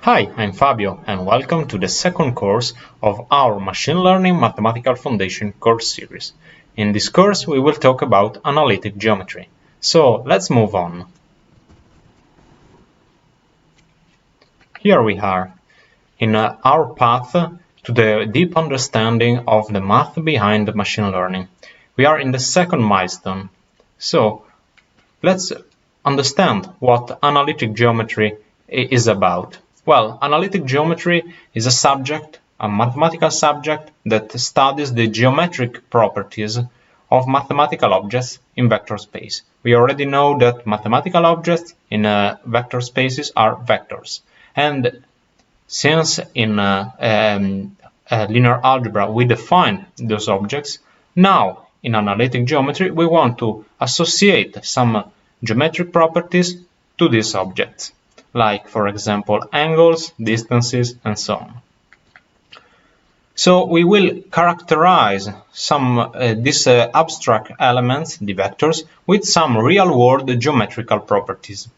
Hi, I'm Fabio and welcome to the second course of our Machine Learning Mathematical Foundation course series. In this course we will talk about analytic geometry. So let's move on. Here we are, in our path to the deep understanding of the math behind machine learning. We are in the second milestone. So let's understand what analytic geometry is about. Well, analytic geometry is a mathematical subject that studies the geometric properties of mathematical objects in vector space. We already know that mathematical objects in vector spaces are vectors. And since in linear algebra we define those objects, now in analytic geometry we want to associate some geometric properties to these objects, like for example angles, distances, and so on. So we will characterize some these abstract elements, the vectors, with some real-world geometrical properties.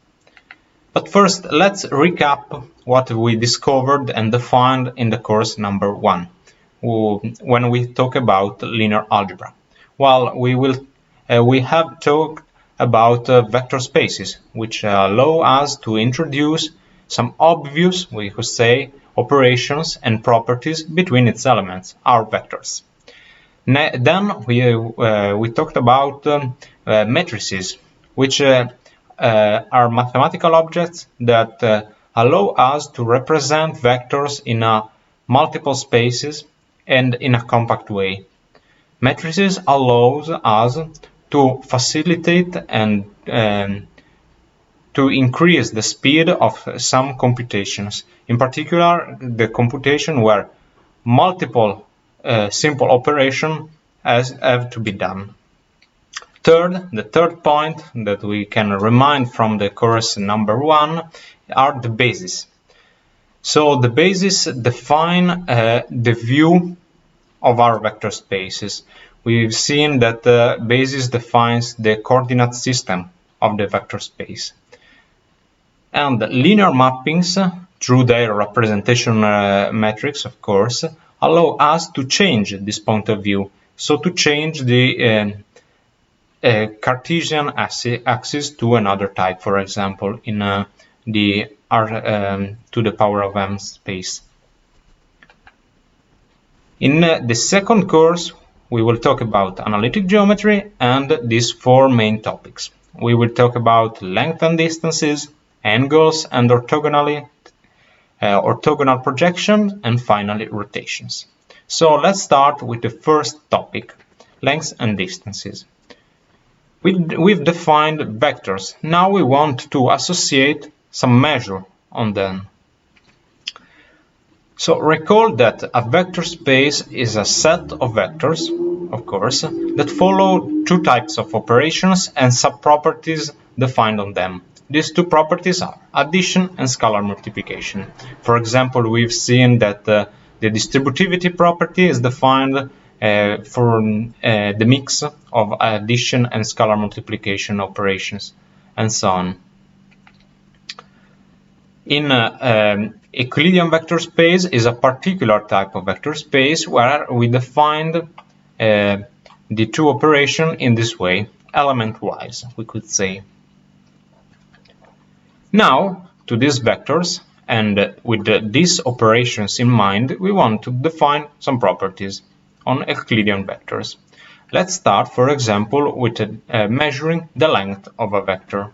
But first, let's recap what we discovered and defined in the course number 1, when we talk about linear algebra. Well, we have talked about vector spaces, which allow us to introduce some obvious, we could say, operations and properties between its elements, our vectors. Then we talked about matrices, which are mathematical objects that allow us to represent vectors in multiple spaces and in a compact way. Matrices allows us to facilitate and to increase the speed of some computations. In particular, the computation where multiple simple operations have to be done. The third point that we can remind from the course number 1 are the bases. So the bases define the view of our vector spaces. We've seen that the basis defines the coordinate system of the vector space. And linear mappings, through their representation metrics, of course, allow us to change this point of view. So to change the Cartesian axis to another type, for example, in the R to the power of m space. In the second course, we will talk about analytic geometry and these 4 main topics. We will talk about length and distances, angles and orthogonal projection, and finally rotations. So let's start with the first topic, lengths and distances. We've defined vectors. Now we want to associate some measure on them. So recall that a vector space is a set of vectors, of course, that follow 2 types of operations and subproperties defined on them. These 2 properties are addition and scalar multiplication. For example, we've seen that the distributivity property is defined for the mix of addition and scalar multiplication operations, and so on. In Euclidean vector space is a particular type of vector space where we defined the 2 operations in this way, element-wise, we could say. Now, to these vectors, and with these operations in mind, we want to define some properties on Euclidean vectors. Let's start, for example, with measuring the length of a vector.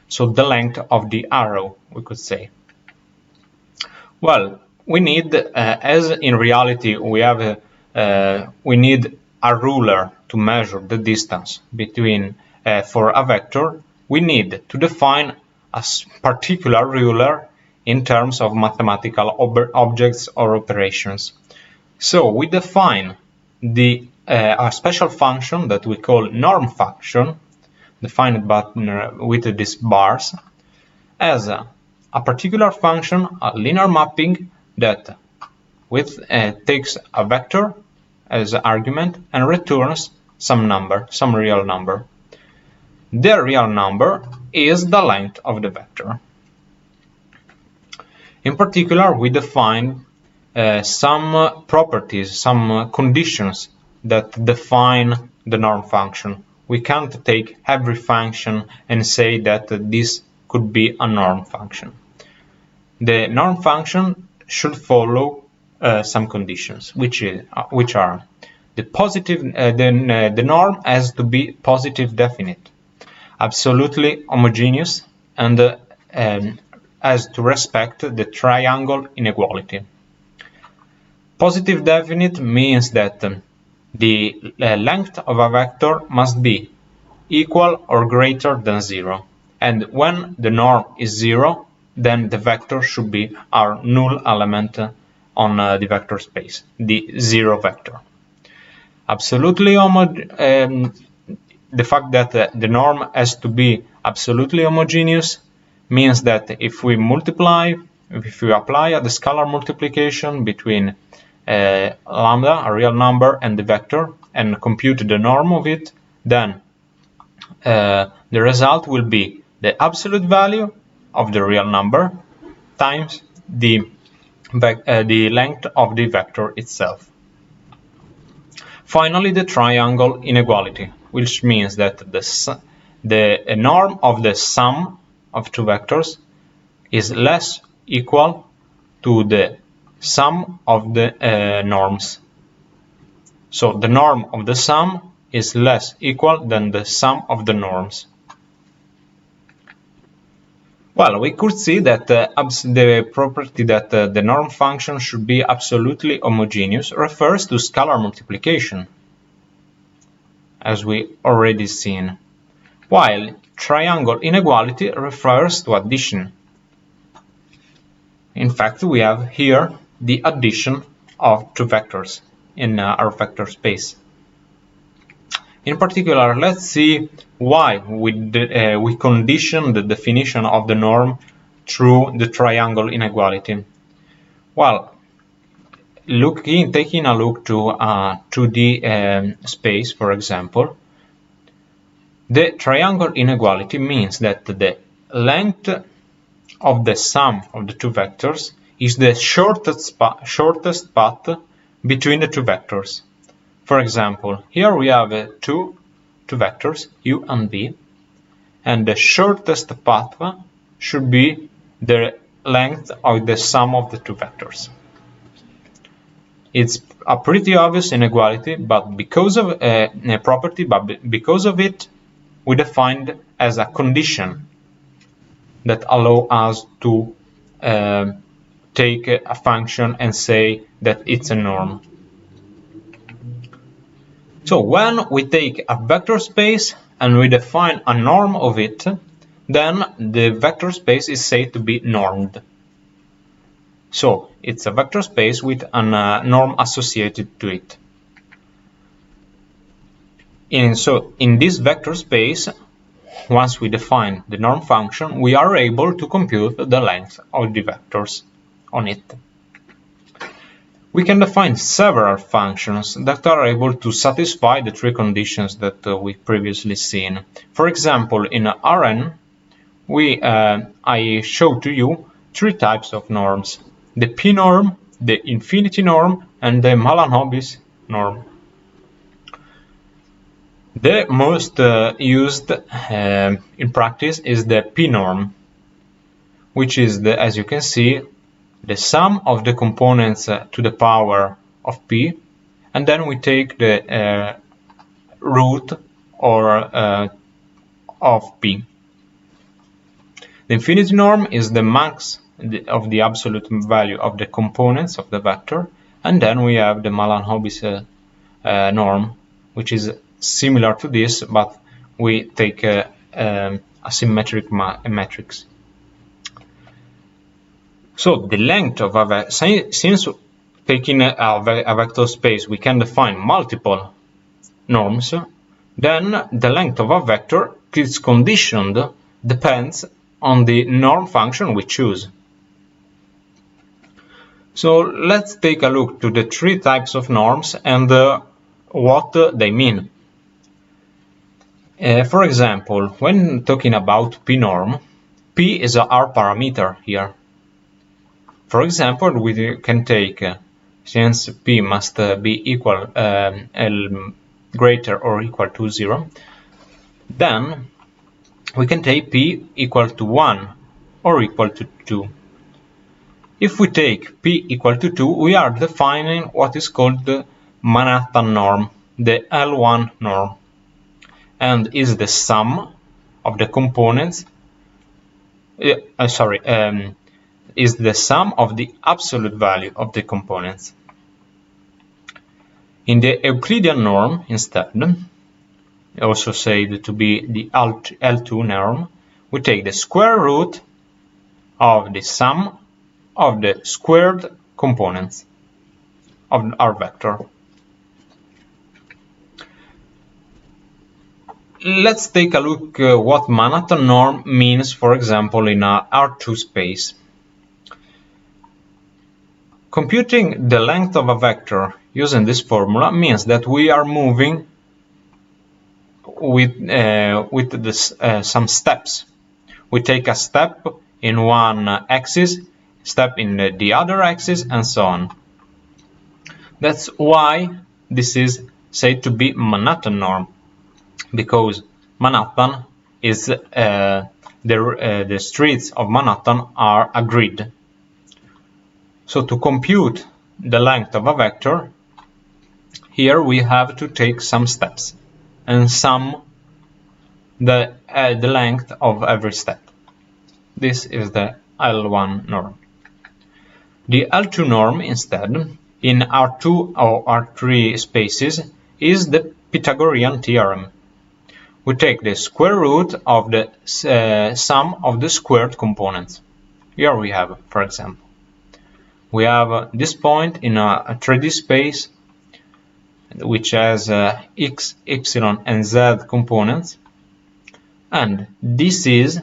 So the length of the arrow, we could say. Well, we need, as in reality, we need a ruler to measure the distance between, for a vector, we need to define a particular ruler in terms of mathematical objects or operations. So we define a special function that we call norm function, defined with these bars, as a particular function, a linear mapping that takes a vector as an argument and returns some number, some real number. The real number is the length of the vector. In particular, we define some properties, some conditions that define the norm function. We can't take every function and say that this could be a norm function. The norm function should follow some conditions, which are the positive. The norm has to be positive definite, absolutely homogeneous, and has to respect the triangle inequality. Positive definite means that the length of a vector must be equal or greater than 0, and when the norm is 0, then the vector should be our null element on the vector space, the 0 vector. Absolutely the fact that the norm has to be absolutely homogeneous means that if we apply the scalar multiplication between lambda, a real number, and the vector, and compute the norm of it, then the result will be the absolute value of the real number times the length of the vector itself. Finally, the triangle inequality, which means that the norm of the sum of two vectors is less equal to the sum of the norms. So the norm of the sum is less equal than the sum of the norms. Well, we could see that the property that the norm function should be absolutely homogeneous refers to scalar multiplication, as we already seen, while triangle inequality refers to addition. In fact, we have here the addition of two vectors in our vector space. In particular, let's see why we condition the definition of the norm through the triangle inequality. Well, taking a look to 2D space, for example, the triangle inequality means that the length of the sum of the two vectors is the shortest path between the two vectors. For example, here we have two vectors, u and v, and the shortest path should be the length of the sum of the two vectors. It's a pretty obvious inequality, but because of a property, because of it, we defined as a condition that allow us to take a function and say that it's a norm. So when we take a vector space and we define a norm of it, then the vector space is said to be normed. So it's a vector space with a norm associated to it. So in this vector space, once we define the norm function, we are able to compute the length of the vectors on it. We can define several functions that are able to satisfy the three conditions that we previously seen. For example, in Rn, I showed to you three types of norms: the p-norm, the infinity norm, and the Malan-Hobbes norm. The most used in practice is the p-norm, which is, as you can see, the sum of the components to the power of p, and then we take the root of p. The infinity norm is the max of the absolute value of the components of the vector, and then we have the Malan-Hobbes norm, which is similar to this, but we take asymmetric metrics. So the length of a vector, since taking a vector space we can define multiple norms, then the length of a vector is conditioned depends on the norm function we choose. So let's take a look to the three types of norms and what they mean. For example, when talking about p-norm, p is our parameter here. For example, we can take, since p must be equal L greater or equal to 0, then we can take p equal to 1 or equal to 2. If we take p equal to 2, we are defining what is called the Manhattan norm, the L1 norm, and is the sum of the components, is the sum of the absolute value of the components. In the Euclidean norm, instead, also said to be the L2 norm, we take the square root of the sum of the squared components of our vector. Let's take a look what Manhattan norm means, for example, in a R2 space. Computing the length of a vector using this formula means that we are moving with some steps. We take a step in one axis, step in the other axis, and so on. That's why this is said to be Manhattan norm, because Manhattan is the streets of Manhattan are a grid. So to compute the length of a vector, here we have to take some steps and sum the length of every step. This is the L1 norm. The L2 norm, instead, in R2 or R3 spaces, is the Pythagorean Theorem. We take the square root of the sum of the squared components. Here we have, for example, we have this point in a 3D space which has x, y, and z components, and this is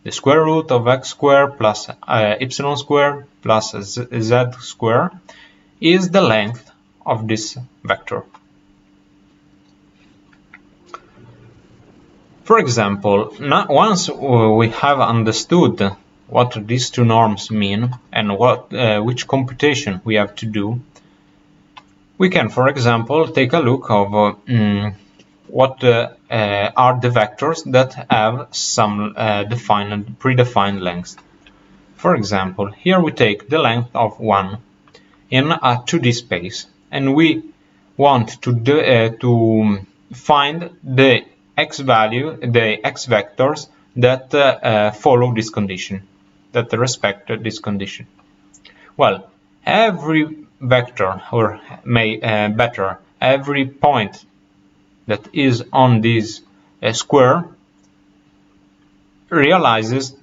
the square root of x squared plus y squared plus z squared is the length of this vector. For example, once we have understood what these two norms mean and which computation we have to do, we can, for example, take a look of what are the vectors that have some predefined lengths. For example, here we take the length of 1 in a 2D space, and we want to find the x value, the x vectors that follow this condition, that respect this condition. Well, every vector, or better, every point that is on this square realizes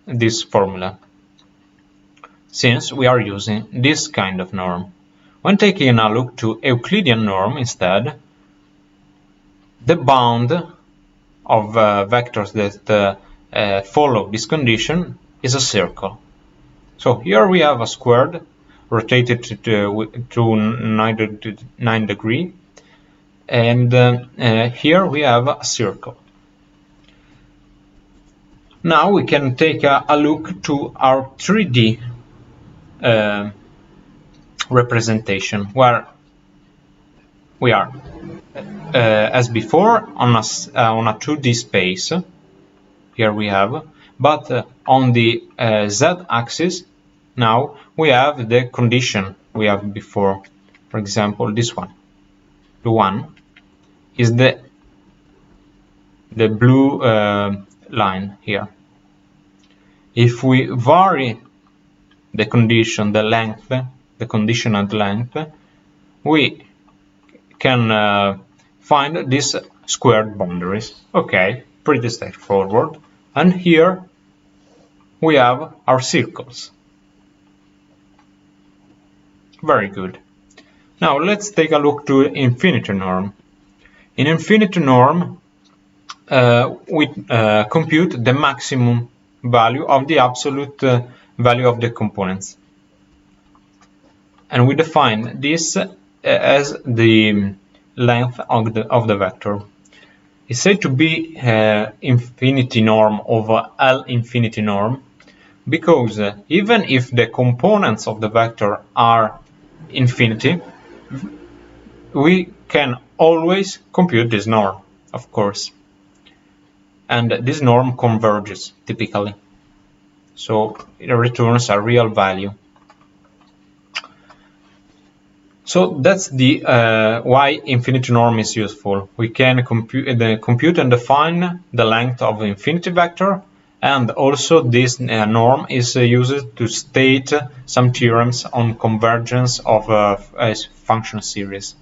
this formula, since we are using this kind of norm. When taking a look to Euclidean norm, instead, the bound of vectors that follow this condition is a circle. So here we have a squared rotated to 9 degrees, and here we have a circle. Now we can take a look to our 3D representation, where we are as before on a 2D space. Here we have, but on the z-axis now we have the condition we have before. For example, this one, the one is the blue line here. If we vary the condition, the length, the conditional length, we can find these squared boundaries. Okay, pretty straightforward. And here we have our circles. Very good. Now let's take a look to infinity norm. In infinity norm, we compute the maximum value of the absolute value of the components, and we define this as the length of the vector. It's said to be infinity norm over L infinity norm, because even if the components of the vector are infinity, we can always compute this norm, of course. And this norm converges typically, so it returns a real value. So that's the why infinity norm is useful. We can compute and define the length of the infinity vector, and also this norm is used to state some theorems on convergence of a function series.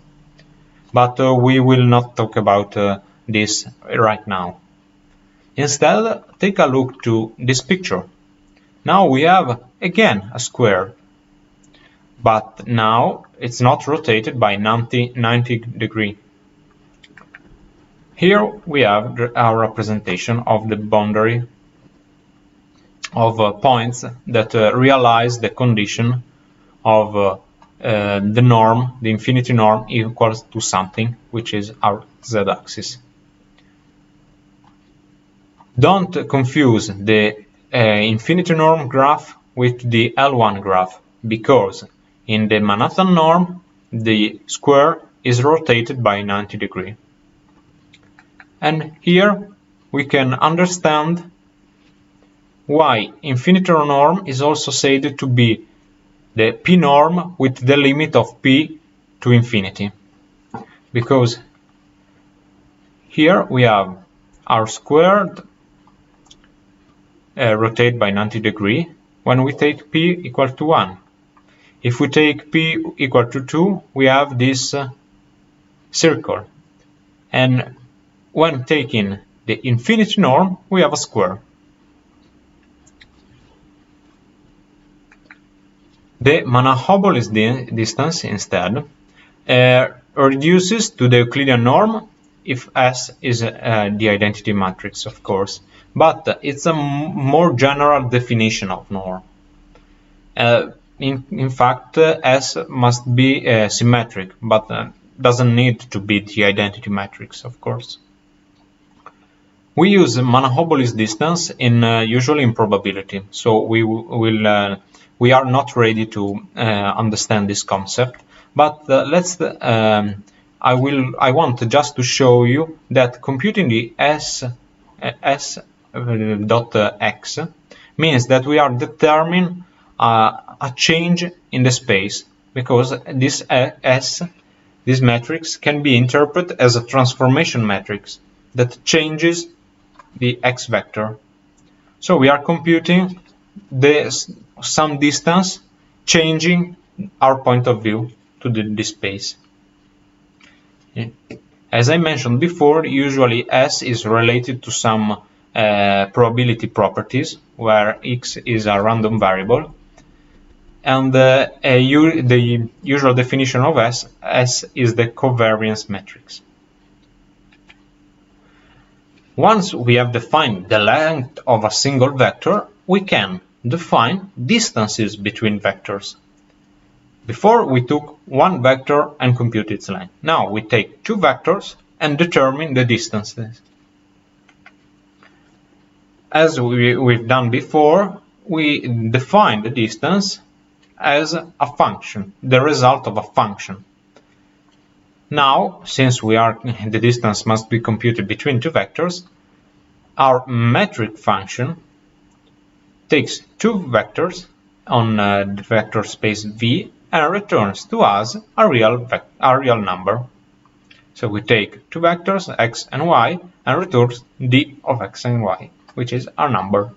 But we will not talk about this right now. Instead, take a look to this picture. Now we have again a square, but now it's not rotated by 90 degrees. Here we have our representation of the boundary of points that realize the condition of the norm, the infinity norm, equals to something, which is our z-axis. Don't confuse the infinity norm graph with the L1 graph, because in the Manhattan norm the square is rotated by 90 degrees. And here we can understand why infinity norm is also said to be the p norm with the limit of p to infinity, because here we have our squared rotate by 90 degrees when we take p equal to 1. If we take p equal to 2, we have this circle, and when taking the infinity norm, we have a square. The Mann-Hubble's distance instead reduces to the Euclidean norm if S is the identity matrix, of course, but it's a more general definition of norm. In fact, S must be symmetric, but doesn't need to be the identity matrix, of course. We use Mann-Hubble's distance usually in probability, so we are not ready to understand this concept, but I want just to show you that computing the S dot x means that we are determining a change in the space, because this this matrix can be interpreted as a transformation matrix that changes the x vector. So we are computing some distance changing our point of view to this space. As I mentioned before, usually S is related to some probability properties where x is a random variable, and the usual definition of S is the covariance matrix. Once we have defined the length of a single vector, we can define distances between vectors. Before we took one vector and compute its length. Now we take two vectors and determine the distances. As we've done before, we define the distance as a function, the result of a function. Now, since the distance must be computed between two vectors, our metric function takes two vectors on the vector space V and returns to us a real number. So we take two vectors, x and y, and returns d of x and y, which is our number.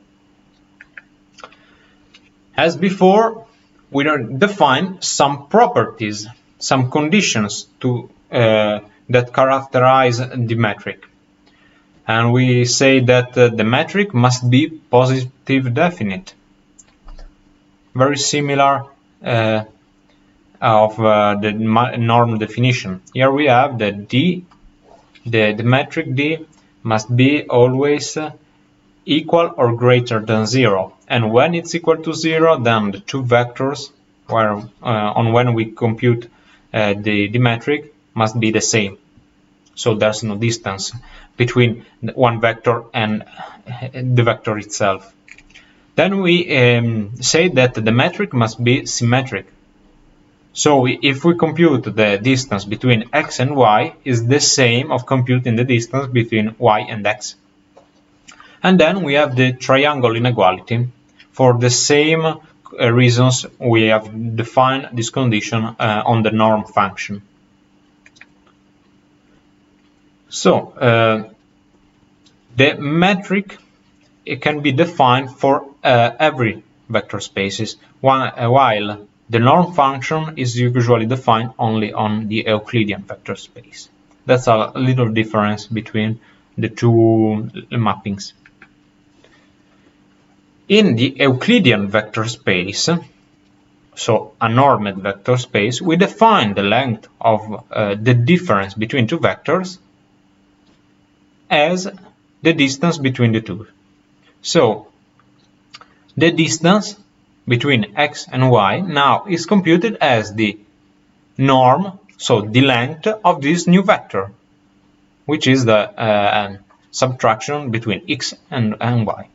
As before, we define some properties, some conditions that characterize the metric. And we say that the metric must be positive definite. Very similar of the norm definition. Here we have that d, the metric d must be always equal or greater than 0. And when it's equal to 0, then the two vectors when we compute the metric must be the same. So there's no distance between one vector and the vector itself. Then we say that the metric must be symmetric. So if we compute the distance between x and y is the same of computing the distance between y and x. And then we have the triangle inequality. For the same reasons we have defined this condition on the norm function. So the metric, it can be defined for every vector spaces, while the norm function is usually defined only on the Euclidean vector space. That's a little difference between the two mappings. In the Euclidean vector space, so a normed vector space, we define the length of the difference between two vectors as the distance between the two. So the distance between x and y now is computed as the norm, so the length of this new vector, which is the subtraction between x and y.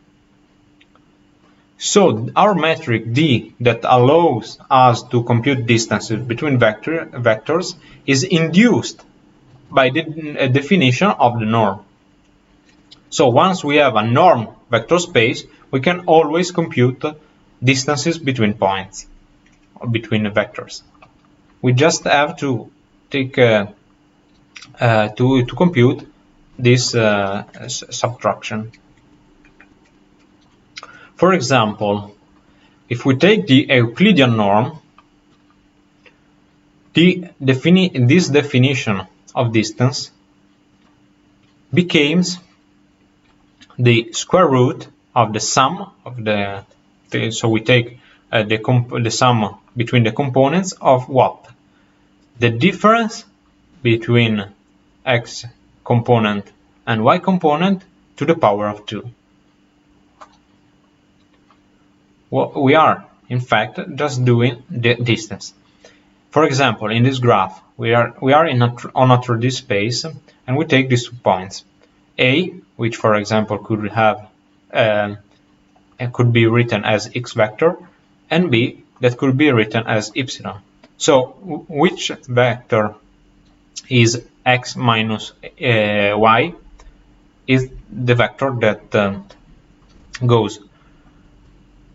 So our metric d that allows us to compute distances between vectors is induced by the definition of the norm. So once we have a norm vector space, we can always compute distances between points, or between the vectors. We just have to take to compute this subtraction. For example, if we take the Euclidean norm, this definition of distance becomes the square root of the sum of so we take the sum between the components of what? The difference between x component and y component to the power of 2. Well, we are, in fact, just doing the distance. For example, in this graph, we are on a 3D space, and we take these 2 points. A, which for example could have could be written as x vector, and B that could be written as y. So which vector is x minus y is the vector that goes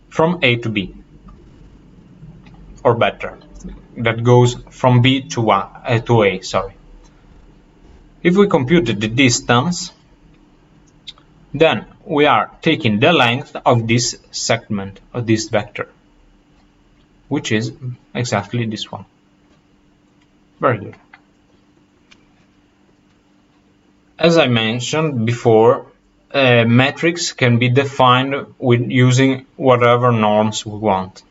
from A to B, or better, that goes from B to A. Sorry. If we compute the distance, then we are taking the length of this segment of this vector, which is exactly this one. Very good. As I mentioned before, metrics can be defined with using whatever norms we want.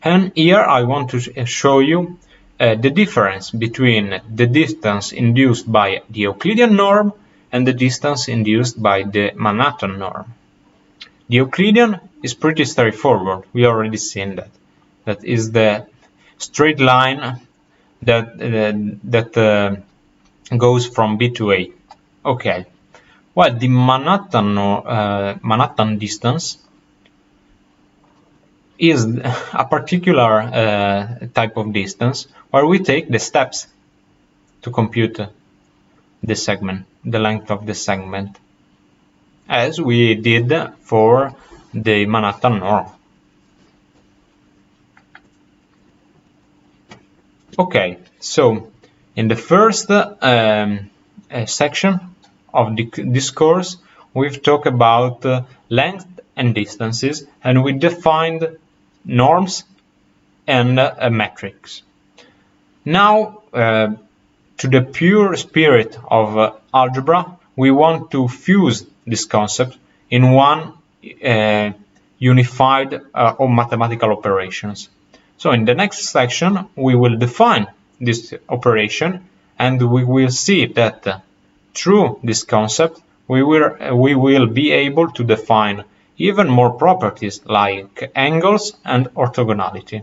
And here I want to show you the difference between the distance induced by the Euclidean norm and the distance induced by the Manhattan norm. The Euclidean is pretty straightforward. We already seen that. That is the straight line that goes from B to A. Okay. Well, the Manhattan distance is a particular type of distance where we take the steps to compute the segment, the length of the segment, as we did for the Manhattan norm. Okay, so in the first section of this course, we've talked about length and distances, and we defined norms and metrics. Now, to the pure spirit of algebra, we want to fuse this concept in one unified mathematical operations. So in the next section, we will define this operation, and we will see that through this concept, we will be able to define even more properties like angles and orthogonality.